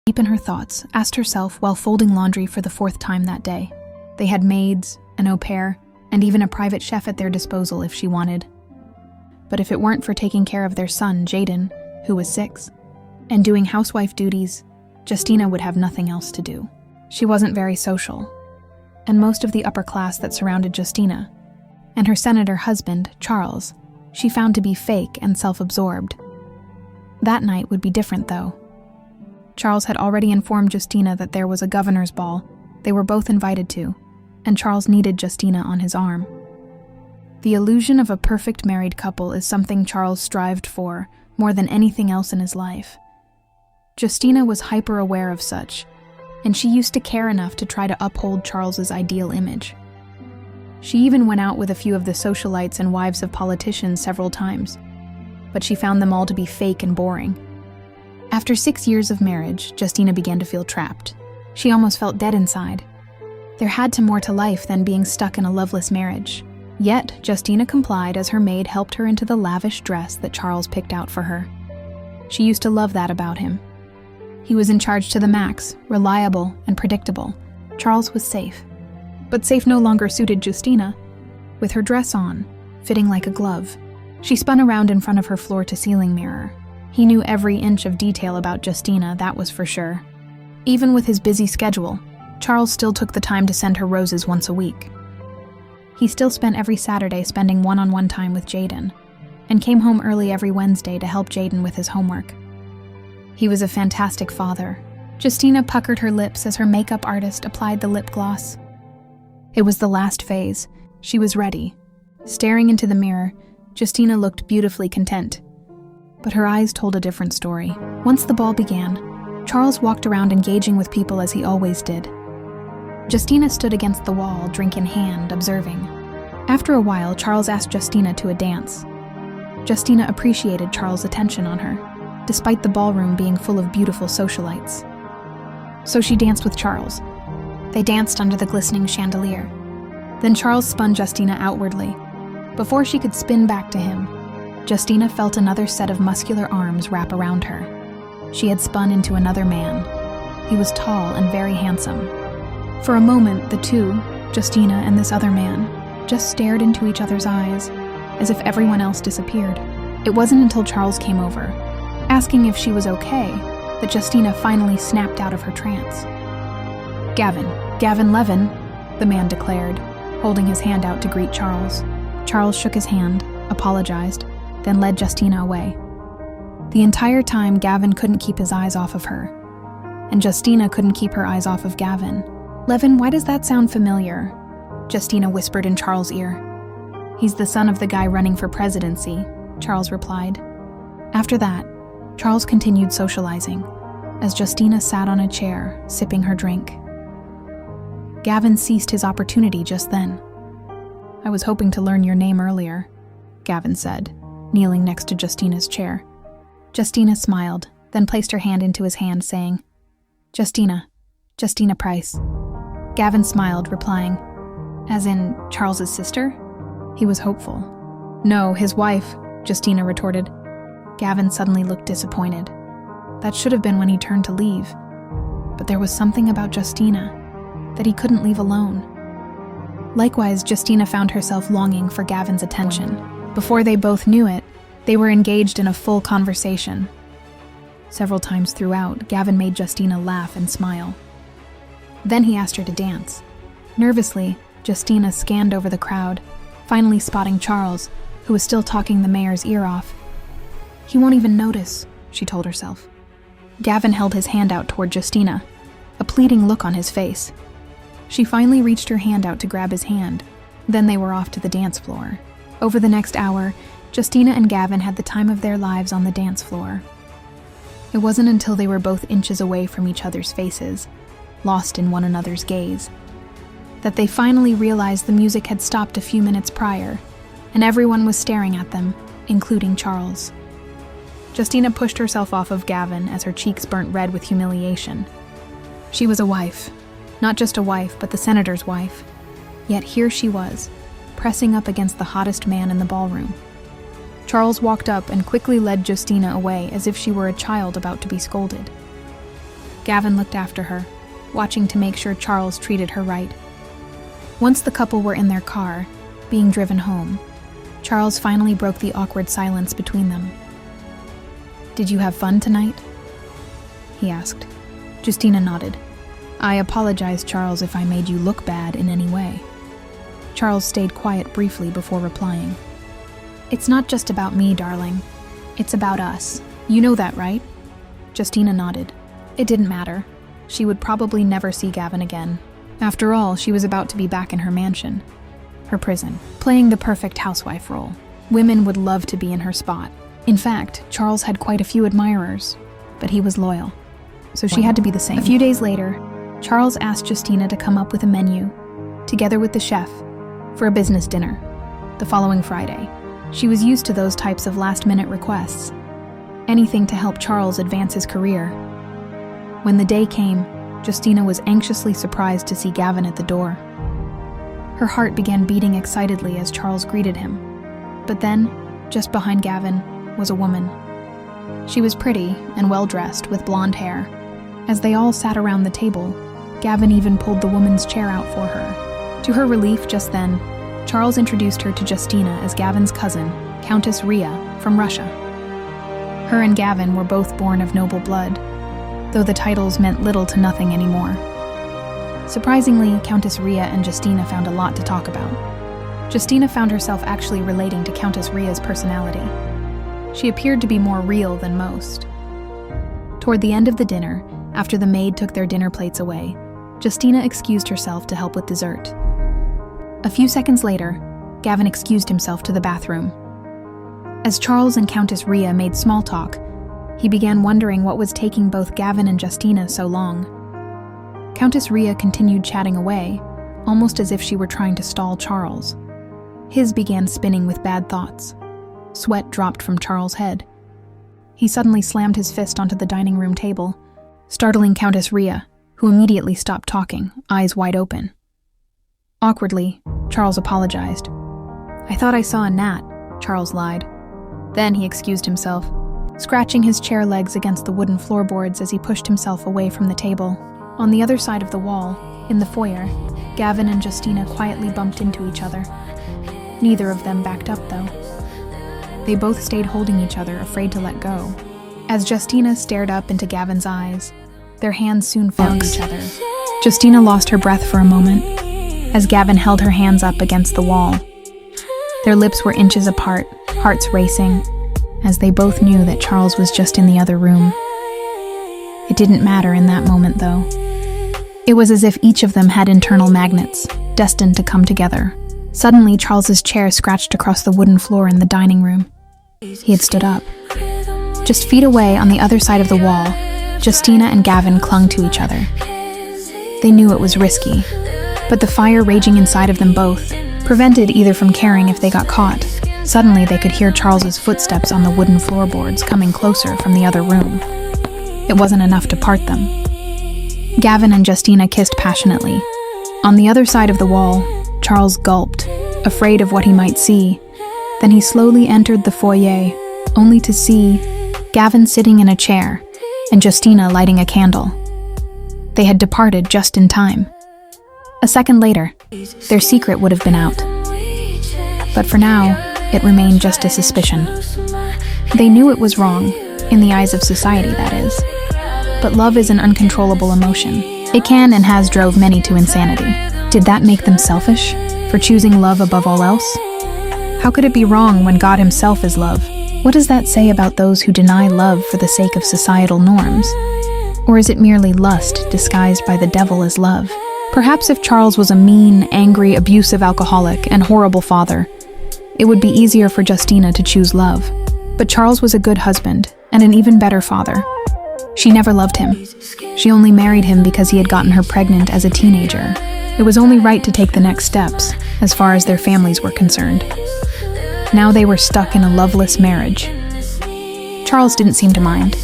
Deep in her thoughts, asked herself while folding laundry for the 4th time that day. They had maids, an au pair, and even a private chef at their disposal if she wanted. But if it weren't for taking care of their son, Jaden, who was 6, and doing housewife duties, Justina would have nothing else to do. She wasn't very social, and most of the upper class that surrounded Justina, and her senator husband, Charles, she found to be fake and self-absorbed. That night would be different, though. Charles had already informed Justina that there was a governor's ball they were both invited to, and Charles needed Justina on his arm. The illusion of a perfect married couple is something Charles strived for more than anything else in his life. Justina was hyper-aware of such, and she used to care enough to try to uphold Charles's ideal image. She even went out with a few of the socialites and wives of politicians several times, but she found them all to be fake and boring. After 6 years of marriage, Justina began to feel trapped. She almost felt dead inside. There had to more to life than being stuck in a loveless marriage. Yet, Justina complied as her maid helped her into the lavish dress that Charles picked out for her. She used to love that about him. He was in charge to the max, reliable and predictable. Charles was safe. But safe no longer suited Justina. With her dress on, fitting like a glove, she spun around in front of her floor-to-ceiling mirror. He knew every inch of detail about Justina, that was for sure. Even with his busy schedule, Charles still took the time to send her roses once a week. He still spent every Saturday spending one-on-one time with Jaden, and came home early every Wednesday to help Jaden with his homework. He was a fantastic father. Justina puckered her lips as her makeup artist applied the lip gloss. It was the last phase. She was ready. Staring into the mirror, Justina looked beautifully content. But her eyes told a different story. Once the ball began, Charles walked around engaging with people as he always did. Justina stood against the wall, drink in hand, observing. After a while, Charles asked Justina to a dance. Justina appreciated Charles' attention on her, despite the ballroom being full of beautiful socialites. So she danced with Charles. They danced under the glistening chandelier. Then Charles spun Justina outwardly. Before she could spin back to him, Justina felt another set of muscular arms wrap around her. She had spun into another man. He was tall and very handsome. For a moment, the two, Justina and this other man, just stared into each other's eyes, as if everyone else disappeared. It wasn't until Charles came over, asking if she was okay, that Justina finally snapped out of her trance. Gavin Levin, the man declared, holding his hand out to greet Charles. Charles shook his hand, apologized, then led Justina away. The entire time, Gavin couldn't keep his eyes off of her, and Justina couldn't keep her eyes off of Gavin. "Levin, why does that sound familiar?" Justina whispered in Charles' ear. "He's the son of the guy running for presidency," Charles replied. After that, Charles continued socializing, as Justina sat on a chair, sipping her drink. Gavin seized his opportunity just then. "I was hoping to learn your name earlier," Gavin said, kneeling next to Justina's chair. Justina smiled, then placed her hand into his hand, saying, Justina Price." Gavin smiled, replying, "As in Charles's sister?" He was hopeful. "No, his wife," Justina retorted. Gavin suddenly looked disappointed. That should have been when he turned to leave. But there was something about Justina that he couldn't leave alone. Likewise, Justina found herself longing for Gavin's attention. Before they both knew it, they were engaged in a full conversation. Several times throughout, Gavin made Justina laugh and smile. Then he asked her to dance. Nervously, Justina scanned over the crowd, finally spotting Charles, who was still talking the mayor's ear off. "He won't even notice," she told herself. Gavin held his hand out toward Justina, a pleading look on his face. She finally reached her hand out to grab his hand. Then they were off to the dance floor. Over the next hour, Justina and Gavin had the time of their lives on the dance floor. It wasn't until they were both inches away from each other's faces, lost in one another's gaze, that they finally realized the music had stopped a few minutes prior, and everyone was staring at them, including Charles. Justina pushed herself off of Gavin as her cheeks burnt red with humiliation. She was a wife. Not just a wife, but the senator's wife. Yet here she was, pressing up against the hottest man in the ballroom. Charles walked up and quickly led Justina away as if she were a child about to be scolded. Gavin looked after her, watching to make sure Charles treated her right. Once the couple were in their car, being driven home, Charles finally broke the awkward silence between them. "Did you have fun tonight?" he asked. Justina nodded. "I apologize, Charles, if I made you look bad in any way." Charles stayed quiet briefly before replying. "It's not just about me, darling. It's about us. You know that, right?" Justina nodded. It didn't matter. She would probably never see Gavin again. After all, she was about to be back in her mansion, her prison, playing the perfect housewife role. Women would love to be in her spot. In fact, Charles had quite a few admirers, but he was loyal, so she had to be the same. A few days later, Charles asked Justina to come up with a menu, together with the chef, for a business dinner, the following Friday. She was used to those types of last-minute requests, anything to help Charles advance his career. When the day came, Justina was anxiously surprised to see Gavin at the door. Her heart began beating excitedly as Charles greeted him. But then, just behind Gavin, was a woman. She was pretty and well-dressed with blonde hair. As they all sat around the table, Gavin even pulled the woman's chair out for her. To her relief just then, Charles introduced her to Justina as Gavin's cousin, Countess Ria, from Russia. Her and Gavin were both born of noble blood, though the titles meant little to nothing anymore. Surprisingly, Countess Ria and Justina found a lot to talk about. Justina found herself actually relating to Countess Ria's personality. She appeared to be more real than most. Toward the end of the dinner, after the maid took their dinner plates away, Justina excused herself to help with dessert. A few seconds later, Gavin excused himself to the bathroom. As Charles and Countess Ria made small talk, he began wondering what was taking both Gavin and Justina so long. Countess Ria continued chatting away, almost as if she were trying to stall Charles. His began spinning with bad thoughts. Sweat dropped from Charles' head. He suddenly slammed his fist onto the dining room table, startling Countess Ria, who immediately stopped talking, eyes wide open. Awkwardly, Charles apologized. "I thought I saw a gnat," Charles lied. Then he excused himself, scratching his chair legs against the wooden floorboards as he pushed himself away from the table. On the other side of the wall, in the foyer, Gavin and Justina quietly bumped into each other. Neither of them backed up, though. They both stayed holding each other, afraid to let go. As Justina stared up into Gavin's eyes, their hands soon found each other. Justina lost her breath for a moment, as Gavin held her hands up against the wall. Their lips were inches apart, hearts racing, as they both knew that Charles was just in the other room. It didn't matter in that moment, though. It was as if each of them had internal magnets, destined to come together. Suddenly, Charles's chair scratched across the wooden floor in the dining room. He had stood up. Just feet away on the other side of the wall, Justina and Gavin clung to each other. They knew it was risky, but the fire raging inside of them both prevented either from caring if they got caught. Suddenly, they could hear Charles's footsteps on the wooden floorboards coming closer from the other room. It wasn't enough to part them. Gavin and Justina kissed passionately. On the other side of the wall, Charles gulped, afraid of what he might see. Then he slowly entered the foyer, only to see Gavin sitting in a chair and Justina lighting a candle. They had departed just in time. A second later, their secret would have been out. But for now, it remained just a suspicion. They knew it was wrong, in the eyes of society, that is. But love is an uncontrollable emotion. It can and has drove many to insanity. Did that make them selfish, for choosing love above all else? How could it be wrong when God himself is love? What does that say about those who deny love for the sake of societal norms? Or is it merely lust disguised by the devil as love? Perhaps if Charles was a mean, angry, abusive alcoholic and horrible father, it would be easier for Justina to choose love. But Charles was a good husband and an even better father. She never loved him. She only married him because he had gotten her pregnant as a teenager. It was only right to take the next steps, as far as their families were concerned. Now they were stuck in a loveless marriage. Charles didn't seem to mind.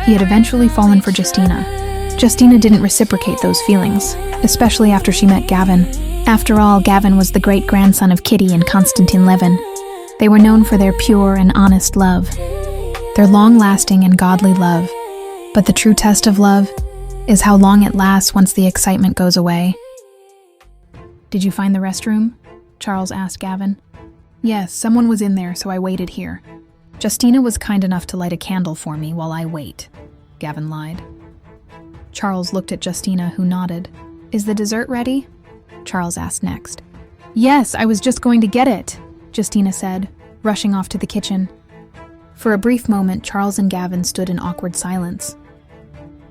He had eventually fallen for Justina. Justina didn't reciprocate those feelings, especially after she met Gavin. After all, Gavin was the great-grandson of Kitty and Konstantin Levin. They were known for their pure and honest love, their long-lasting and godly love. But the true test of love is how long it lasts once the excitement goes away. "Did you find the restroom?" Charles asked Gavin. "Yes, someone was in there, so I waited here. Justina was kind enough to light a candle for me while I wait," Gavin lied. Charles looked at Justina, who nodded. "Is the dessert ready?" Charles asked next. "Yes, I was just going to get it," Justina said, rushing off to the kitchen. For a brief moment, Charles and Gavin stood in awkward silence.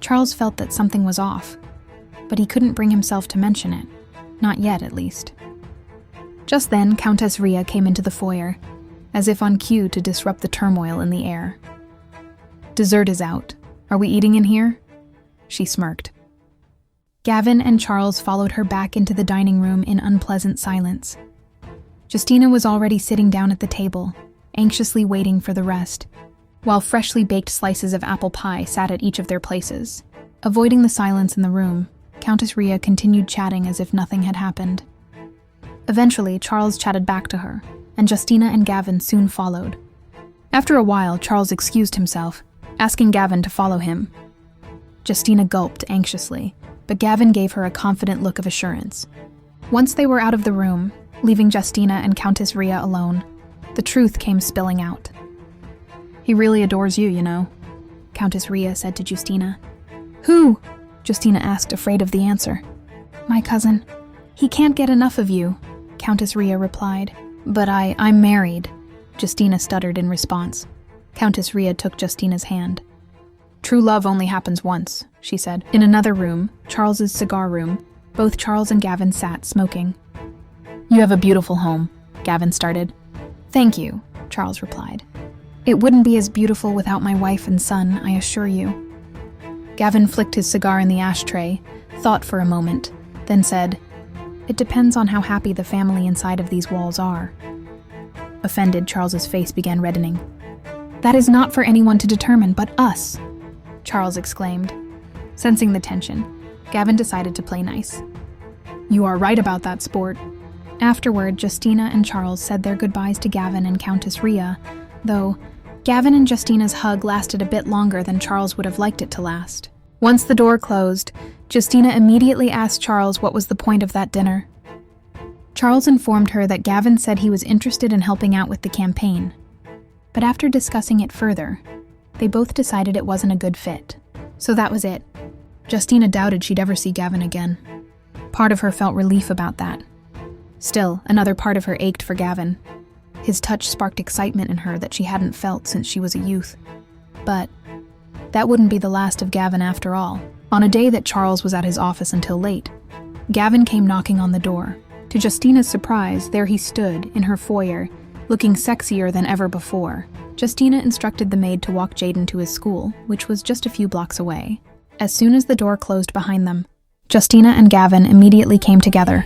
Charles felt that something was off, but he couldn't bring himself to mention it. Not yet, at least. Just then, Countess Ria came into the foyer, as if on cue to disrupt the turmoil in the air. "Dessert is out. Are we eating in here?" She smirked. Gavin and Charles followed her back into the dining room in unpleasant silence. Justina was already sitting down at the table, anxiously waiting for the rest, while freshly baked slices of apple pie sat at each of their places. Avoiding the silence in the room, Countess Ria continued chatting as if nothing had happened. Eventually, Charles chatted back to her, and Justina and Gavin soon followed. After a while, Charles excused himself, asking Gavin to follow him. Justina gulped anxiously, but Gavin gave her a confident look of assurance. Once they were out of the room, leaving Justina and Countess Ria alone, the truth came spilling out. "He really adores you, you know," Countess Ria said to Justina. "Who?" Justina asked, afraid of the answer. "My cousin. He can't get enough of you," Countess Ria replied. "But I'm married," Justina stuttered in response. Countess Ria took Justina's hand. "True love only happens once," she said. In another room, Charles's cigar room, both Charles and Gavin sat smoking. "You have a beautiful home," Gavin started. "Thank you," Charles replied. "It wouldn't be as beautiful without my wife and son, I assure you." Gavin flicked his cigar in the ashtray, thought for a moment, then said, "It depends on how happy the family inside of these walls are." Offended, Charles's face began reddening. "That is not for anyone to determine but us," Charles exclaimed. Sensing the tension, Gavin decided to play nice. "You are right about that, sport." Afterward, Justina and Charles said their goodbyes to Gavin and Countess Ria, though Gavin and Justina's hug lasted a bit longer than Charles would have liked it to last. Once the door closed, Justina immediately asked Charles what was the point of that dinner. Charles informed her that Gavin said he was interested in helping out with the campaign. But after discussing it further, they both decided it wasn't a good fit. So that was it. Justina doubted she'd ever see Gavin again. Part of her felt relief about that. Still, another part of her ached for Gavin. His touch sparked excitement in her that she hadn't felt since she was a youth. But that wouldn't be the last of Gavin after all. On a day that Charles was at his office until late, Gavin came knocking on the door. To Justina's surprise, there he stood, in her foyer, looking sexier than ever before. Justina instructed the maid to walk Jaden to his school, which was just a few blocks away. As soon as the door closed behind them, Justina and Gavin immediately came together.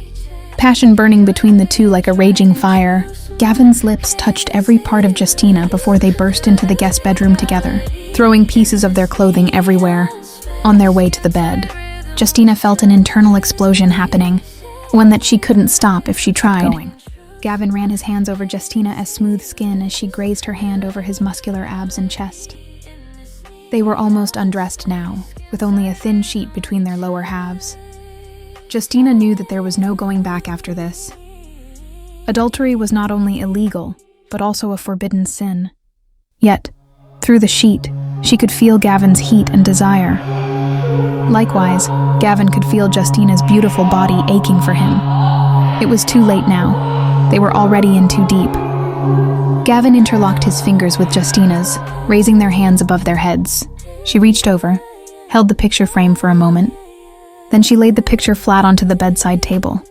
Passion burning between the two like a raging fire, Gavin's lips touched every part of Justina before they burst into the guest bedroom together, throwing pieces of their clothing everywhere. On their way to the bed, Justina felt an internal explosion happening, one that she couldn't stop if she tried. Gavin ran his hands over Justina's smooth skin as she grazed her hand over his muscular abs and chest. They were almost undressed now, with only a thin sheet between their lower halves. Justina knew that there was no going back after this. Adultery was not only illegal, but also a forbidden sin. Yet, through the sheet, she could feel Gavin's heat and desire. Likewise, Gavin could feel Justina's beautiful body aching for him. It was too late now. They were already in too deep. Gavin interlocked his fingers with Justina's, raising their hands above their heads. She reached over, held the picture frame for a moment. Then she laid the picture flat onto the bedside table.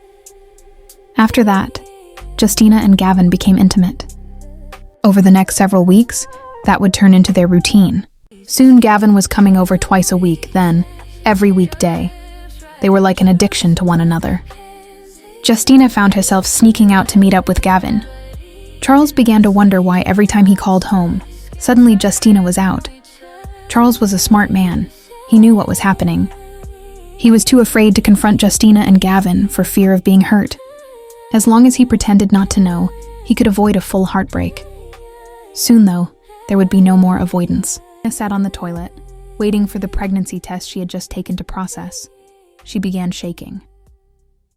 After that, Justina and Gavin became intimate. Over the next several weeks, that would turn into their routine. Soon Gavin was coming over twice a week, then every weekday. They were like an addiction to one another. Justina found herself sneaking out to meet up with Gavin. Charles began to wonder why every time he called home, suddenly Justina was out. Charles was a smart man. He knew what was happening. He was too afraid to confront Justina and Gavin for fear of being hurt. As long as he pretended not to know, he could avoid a full heartbreak. Soon, though, there would be no more avoidance. I sat on the toilet, waiting for the pregnancy test she had just taken to process. She began shaking.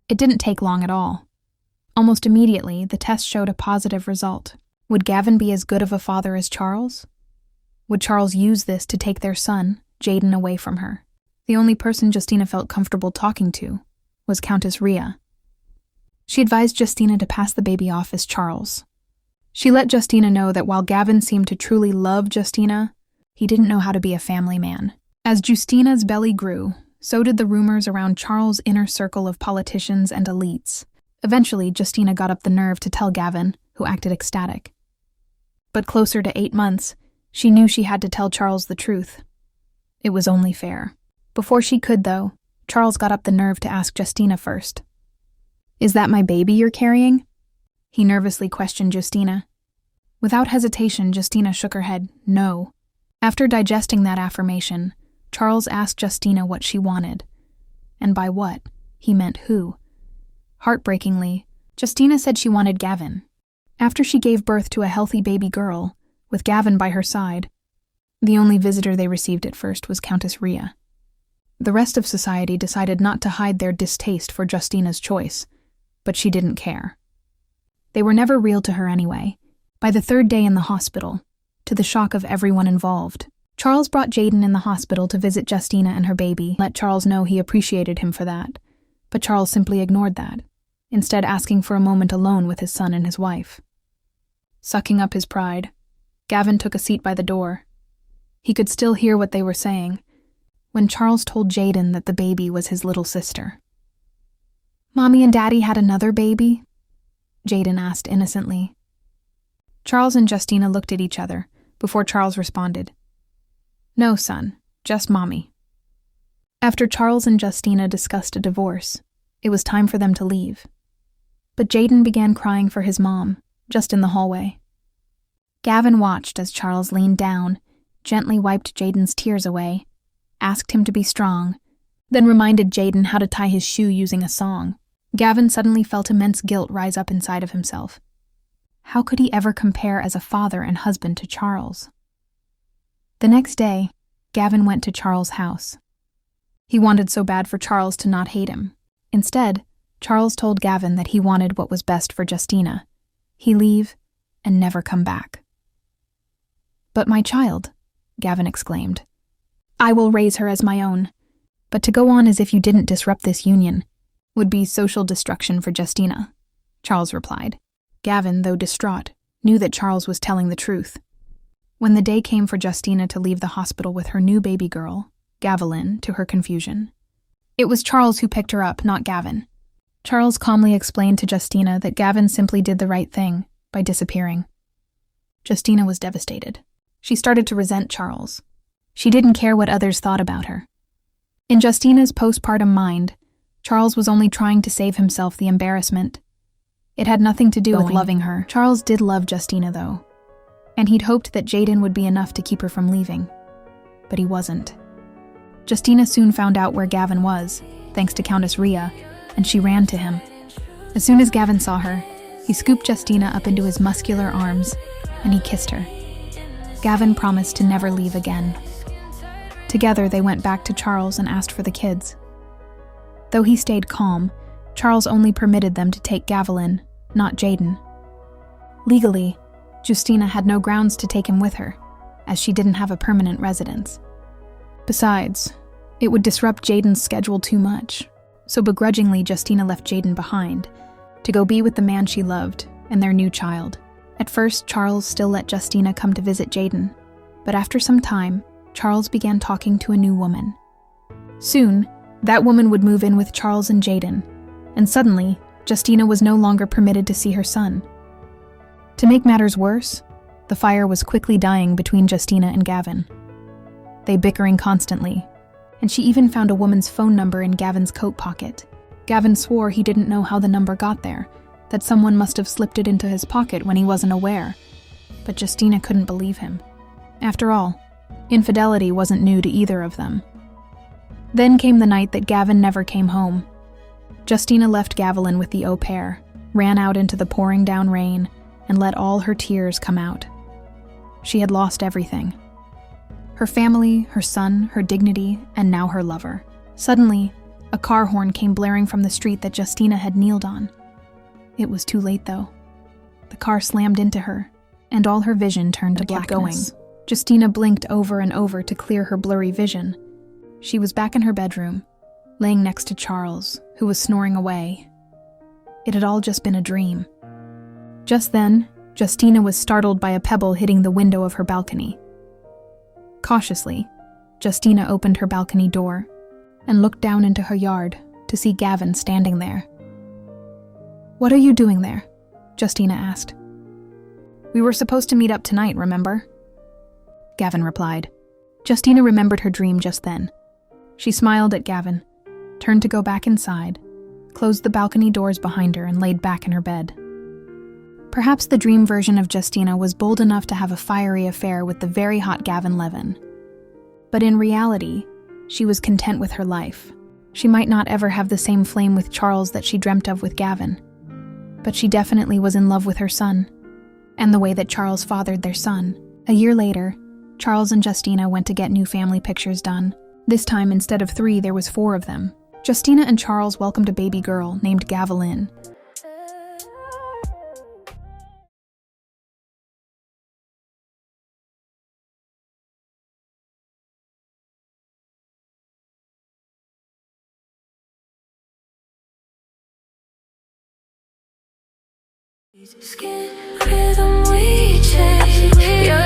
It didn't take long at all. Almost immediately, the test showed a positive result. Would Gavin be as good of a father as Charles? Would Charles use this to take their son, Jaden, away from her? The only person Justina felt comfortable talking to was Countess Rhea. She advised Justina to pass the baby off as Charles. She let Justina know that while Gavin seemed to truly love Justina, he didn't know how to be a family man. As Justina's belly grew, so did the rumors around Charles' inner circle of politicians and elites. Eventually, Justina got up the nerve to tell Gavin, who acted ecstatic. But closer to 8 months, she knew she had to tell Charles the truth. It was only fair. Before she could, though, Charles got up the nerve to ask Justina first. "Is that my baby you're carrying?" He nervously questioned Justina. Without hesitation, Justina shook her head, no. After digesting that affirmation, Charles asked Justina what she wanted. And by what, he meant who. Heartbreakingly, Justina said she wanted Gavin. After she gave birth to a healthy baby girl, with Gavin by her side, the only visitor they received at first was Countess Rhea. The rest of society decided not to hide their distaste for Justina's choice, but she didn't care. They were never real to her anyway. By the 3rd day in the hospital, to the shock of everyone involved, Charles brought Jaden in the hospital to visit Justina and her baby, let Charles know he appreciated him for that, but Charles simply ignored that, instead asking for a moment alone with his son and his wife. Sucking up his pride, Gavin took a seat by the door. He could still hear what they were saying, when Charles told Jaden that the baby was his little sister. "Mommy and Daddy had another baby?" Jaden asked innocently. Charles and Justina looked at each other before Charles responded, "No, son, just Mommy." After Charles and Justina discussed a divorce, it was time for them to leave. But Jaden began crying for his mom, just in the hallway. Gavin watched as Charles leaned down, gently wiped Jaden's tears away, asked him to be strong, then reminded Jaden how to tie his shoe using a song. Gavin suddenly felt immense guilt rise up inside of himself. How could he ever compare as a father and husband to Charles? The next day, Gavin went to Charles' house. He wanted so bad for Charles to not hate him. Instead, Charles told Gavin that he wanted what was best for Justina. He leave and never come back. "But my child," Gavin exclaimed. "I will raise her as my own. But to go on as if you didn't disrupt this union would be social destruction for Justina," Charles replied. Gavin, though distraught, knew that Charles was telling the truth. When the day came for Justina to leave the hospital with her new baby girl, Gavelyn, to her confusion, it was Charles who picked her up, not Gavin. Charles calmly explained to Justina that Gavin simply did the right thing by disappearing. Justina was devastated. She started to resent Charles. She didn't care what others thought about her. In Justina's postpartum mind, Charles was only trying to save himself the embarrassment. It had nothing to do with loving her. Charles did love Justina, though, and he'd hoped that Jaden would be enough to keep her from leaving. But he wasn't. Justina soon found out where Gavin was, thanks to Countess Rhea, and she ran to him. As soon as Gavin saw her, he scooped Justina up into his muscular arms, and he kissed her. Gavin promised to never leave again. Together, they went back to Charles and asked for the kids. Though he stayed calm, Charles only permitted them to take Gavelyn, not Jaden. Legally, Justina had no grounds to take him with her, as she didn't have a permanent residence. Besides, it would disrupt Jaden's schedule too much, so begrudgingly Justina left Jaden behind, to go be with the man she loved and their new child. At first, Charles still let Justina come to visit Jaden, but after some time, Charles began talking to a new woman. Soon, that woman would move in with Charles and Jaden, and suddenly, Justina was no longer permitted to see her son. To make matters worse, the fire was quickly dying between Justina and Gavin. They bickering constantly, and she even found a woman's phone number in Gavin's coat pocket. Gavin swore he didn't know how the number got there, that someone must have slipped it into his pocket when he wasn't aware, but Justina couldn't believe him. After all, infidelity wasn't new to either of them. Then came the night that Gavin never came home. Justina left Gavelyn with the au pair, ran out into the pouring down rain, and let all her tears come out. She had lost everything. Her family, her son, her dignity, and now her lover. Suddenly, a car horn came blaring from the street that Justina had kneeled on. It was too late, though. The car slammed into her, and all her vision turned to blackness. Justina blinked over and over to clear her blurry vision. She was back in her bedroom, laying next to Charles, who was snoring away. It had all just been a dream. Just then, Justina was startled by a pebble hitting the window of her balcony. Cautiously, Justina opened her balcony door and looked down into her yard to see Gavin standing there. "What are you doing there?" Justina asked. "We were supposed to meet up tonight, remember?" Gavin replied. Justina remembered her dream just then. She smiled at Gavin, turned to go back inside, closed the balcony doors behind her, and laid back in her bed. Perhaps the dream version of Justina was bold enough to have a fiery affair with the very hot Gavin Levin. But in reality, she was content with her life. She might not ever have the same flame with Charles that she dreamt of with Gavin. But she definitely was in love with her son, and the way that Charles fathered their son. A year later, Charles and Justina went to get new family pictures done. This time, instead of 3, there was 4 of them. Justina and Charles welcomed a baby girl named Gaviline. Skin rhythm we change.